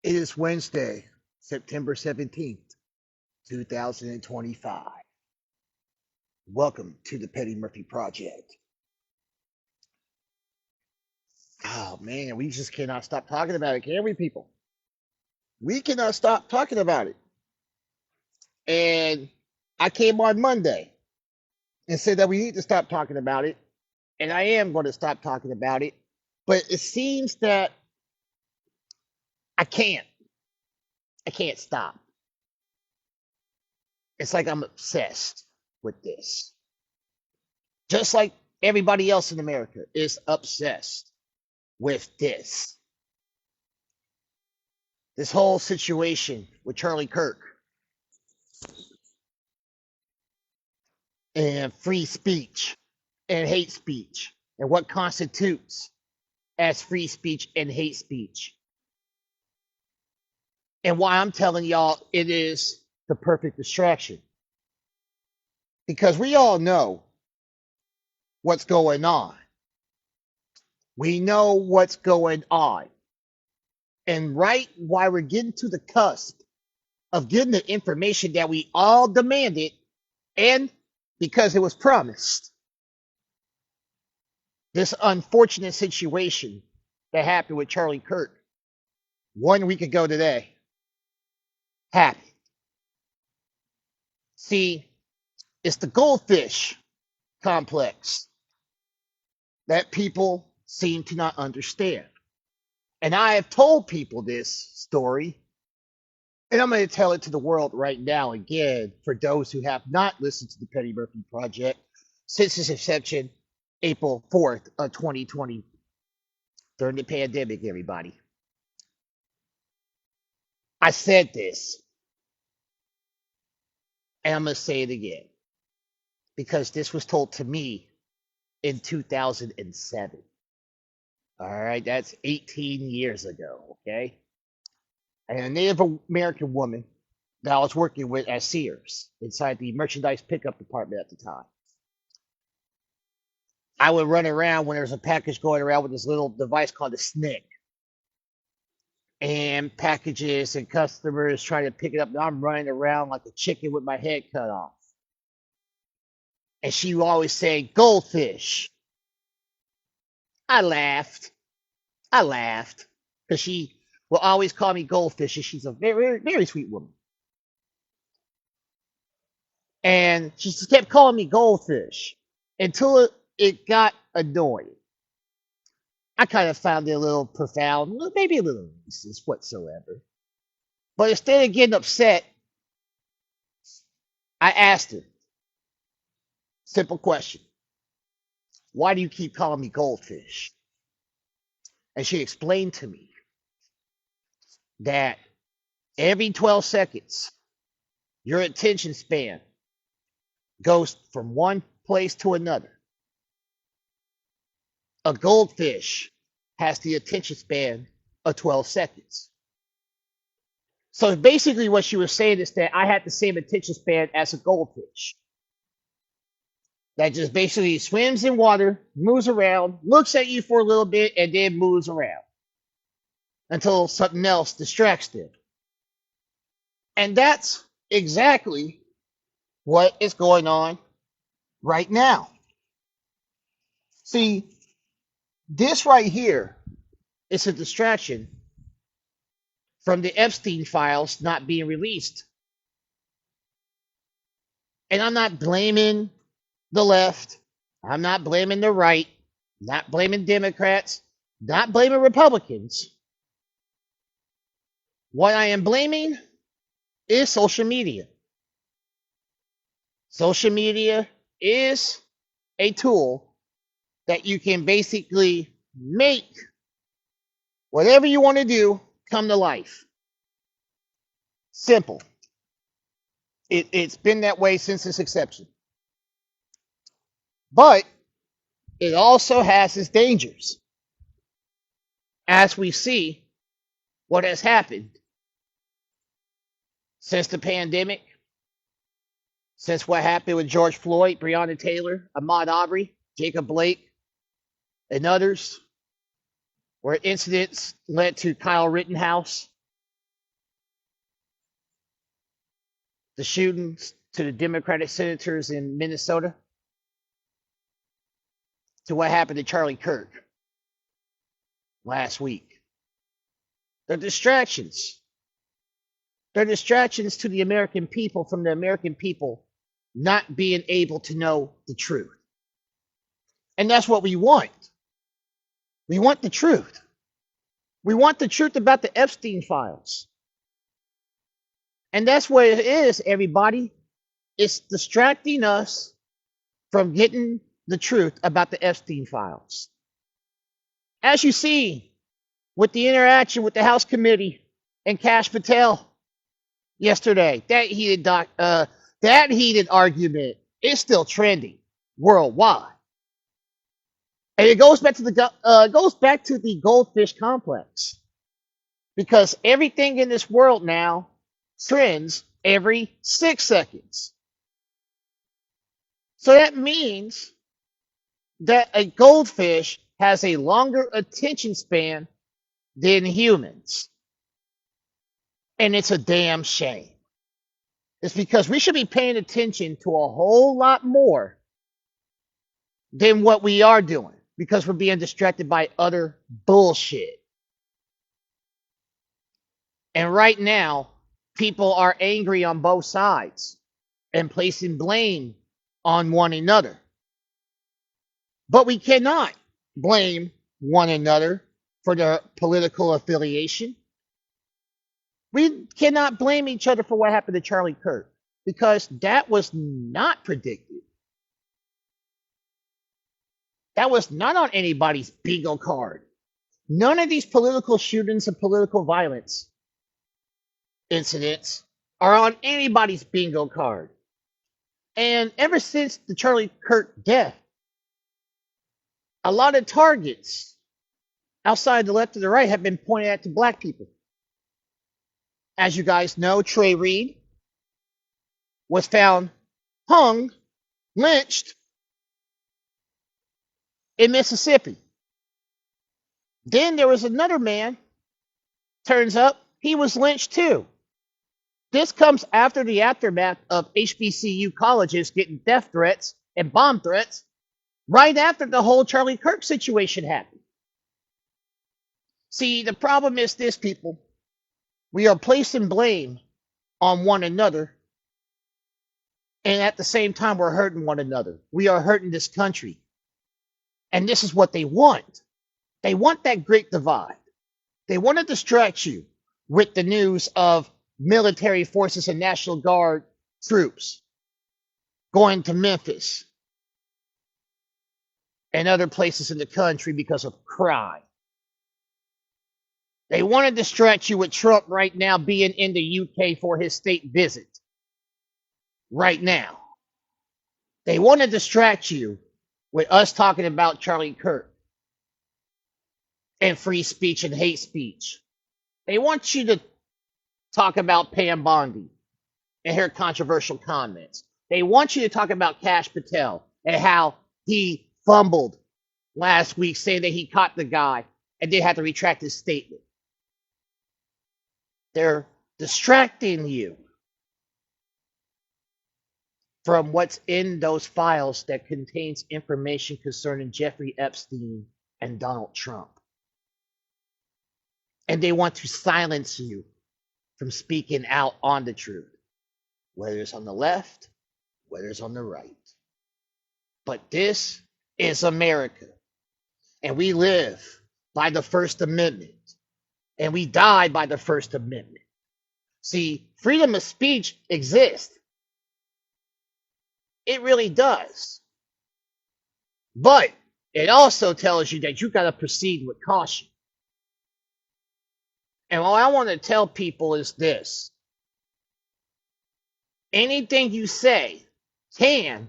It is Wednesday, September 17th, 2025. Welcome to the Petty Murphy Project. Oh man, we just cannot stop talking about it, can we, people? We cannot stop talking about it. And I came on Monday and said that we need to stop talking about it. And I am going to stop talking about it. But it seems that I can't. I can't stop. It's like I'm obsessed with this. Just like everybody else in America is obsessed with this. This whole situation with Charlie Kirk and free speech and hate speech and what constitutes as free speech and hate speech. And why I'm telling y'all it is the perfect distraction. Because we all know what's going on. We know what's going on. And right while we're getting to the cusp of getting the information that we all demanded, and because it was promised, this unfortunate situation that happened with Charlie Kirk 1 week ago today happened. See, it's the goldfish complex that people seem to not understand. And I have told people this story, and I'm going to tell it to the world right now again for those who have not listened to the Petty Murphy Project since its inception, April 4th of 2020, during the pandemic, everybody. I said this, and I'm going to say it again, because this was told to me in 2007. All right, that's 18 years ago, okay? And a Native American woman that I was working with at Sears inside the merchandise pickup department at the time. I would run around when there was a package going around with this little device called a SNCC. And packages and customers trying to pick it up. And I'm running around like a chicken with my head cut off. And she would always say, goldfish. I laughed. I laughed. Because she will always call me goldfish. And she's a very, very sweet woman. And she just kept calling me goldfish until it got annoying. I kind of found it a little profound, maybe a little racist whatsoever. But instead of getting upset, I asked her, simple question, why do you keep calling me goldfish? And she explained to me that every 12 seconds, your attention span goes from one place to another. A goldfish has the attention span of 12 seconds. So basically, what she was saying is that I had the same attention span as a goldfish that just basically swims in water, moves around, looks at you for a little bit, and then moves around until something else distracts them. And that's exactly what is going on right now. See, this right here is a distraction from the Epstein files not being released. And I'm not blaming the left. I'm not blaming the right. Not blaming Democrats. Not blaming Republicans. What I am blaming is social media. Social media is a tool that you can basically make whatever you want to do come to life. Simple. It's been that way since its inception. But it also has its dangers. As we see what has happened since the pandemic, since what happened with George Floyd, Breonna Taylor, Ahmaud Arbery, Jacob Blake, and others, where incidents led to Kyle Rittenhouse the shootings to the Democratic senators in Minnesota, to what happened to Charlie Kirk last week. They're distractions. They're distractions to the American people from the American people not being able to know the truth. And that's what we want. We want the truth. We want the truth about the Epstein files. And that's what it is, everybody. It's distracting us from getting the truth about the Epstein files. As you see with the interaction with the House Committee and Kash Patel yesterday, that heated argument is still trending worldwide. And it goes back to the goldfish complex, because everything in this world now trends every 6 seconds. So that means that a goldfish has a longer attention span than humans. And it's a damn shame. It's because we should be paying attention to a whole lot more than what we are doing, because we're being distracted by other bullshit. And right now, people are angry on both sides and placing blame on one another. But we cannot blame one another for their political affiliation. We cannot blame each other for what happened to Charlie Kirk, because that was not predicted. That was not on anybody's bingo card. None of these political shootings and political violence incidents are on anybody's bingo card. And ever since the Charlie Kirk death, a lot of targets outside the left and the right have been pointed at to black people. As you guys know, Trey Reed was found hung, lynched in Mississippi. Then there was another man, turns up, he was lynched too. This comes after the aftermath of HBCU colleges getting death threats and bomb threats right after the whole Charlie Kirk situation happened. See, the problem is this, people. We are placing blame on one another, and at the same time, we're hurting one another. We are hurting this country. And this is what they want. They want that great divide. They want to distract you with the news of military forces and National Guard troops going to Memphis and other places in the country because of crime. They want to distract you with Trump right now being in the UK for his state visit. Right now. They want to distract you with us talking about Charlie Kirk and free speech and hate speech. They want you to talk about Pam Bondi and her controversial comments. They want you to talk about Kash Patel and how he fumbled last week saying that he caught the guy and then had to retract his statement. They're distracting you from what's in those files that contains information concerning Jeffrey Epstein and Donald Trump. And they want to silence you from speaking out on the truth, whether it's on the left, whether it's on the right. But this is America, and we live by the First Amendment, and we die by the First Amendment. See, freedom of speech exists. It really does. But it also tells you that you got to proceed with caution. And what I want to tell people is this. Anything you say can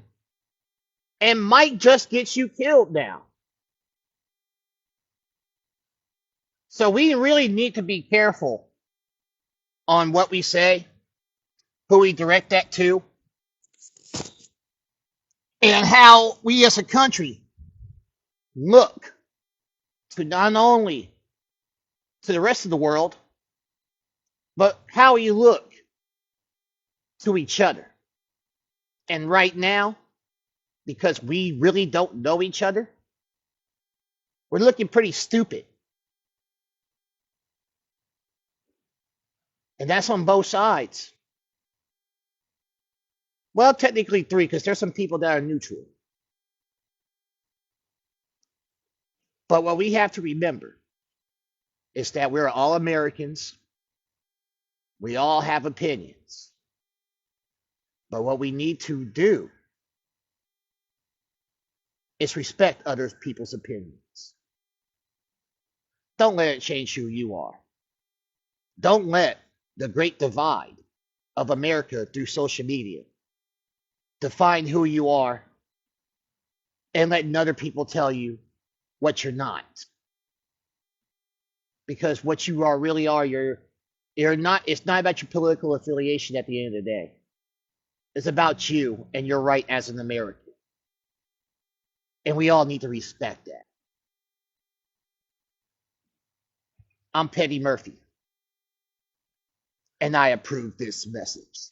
and might just get you killed now. So we really need to be careful on what we say, who we direct that to, and how we as a country look to not only to the rest of the world, but how we look to each other. And right now, because we really don't know each other, we're looking pretty stupid. And that's on both sides. Well, technically three, because there's some people that are neutral. But what we have to remember is that we're all Americans. We all have opinions. But what we need to do is respect other people's opinions. Don't let it change who you are. Don't let the great divide of America through social media define who you are and letting other people tell you what you're not. Because what you are really are, you're not, it's not about your political affiliation at the end of the day. It's about you and your right as an American. And we all need to respect that. I'm Petty Murphy, and I approve this message.